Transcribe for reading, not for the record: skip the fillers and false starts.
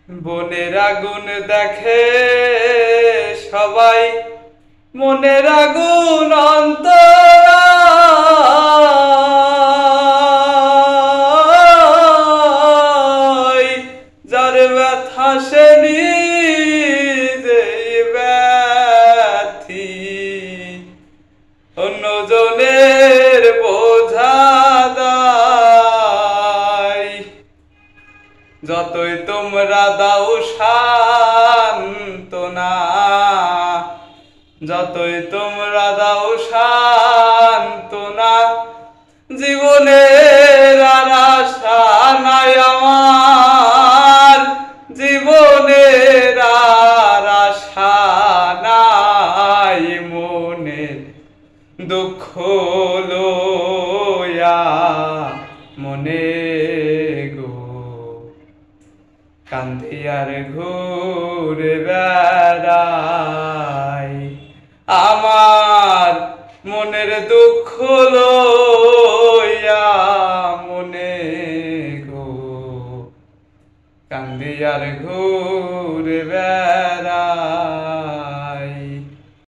বনের আগুন দেখে সবাই, মনের আগুন অন্তরায়, যার ব্যথা সে নিজেই ব্যথী, অন্যজনের বোঝা দায়। যতই তোমরা দাও সান্ত্বনা, যতই তোমরা দাও সান্ত্বনা, জীবনের আর আশা নাই আমার, জীবনের আর আশা নাই, মনের দুঃখ লইয়া মনে গো কান্দি আর ঘুরে বেড়াই। আমার মনের দুঃখ লইয়া মনে গো কান্দি আর ঘুরে বেড়াই।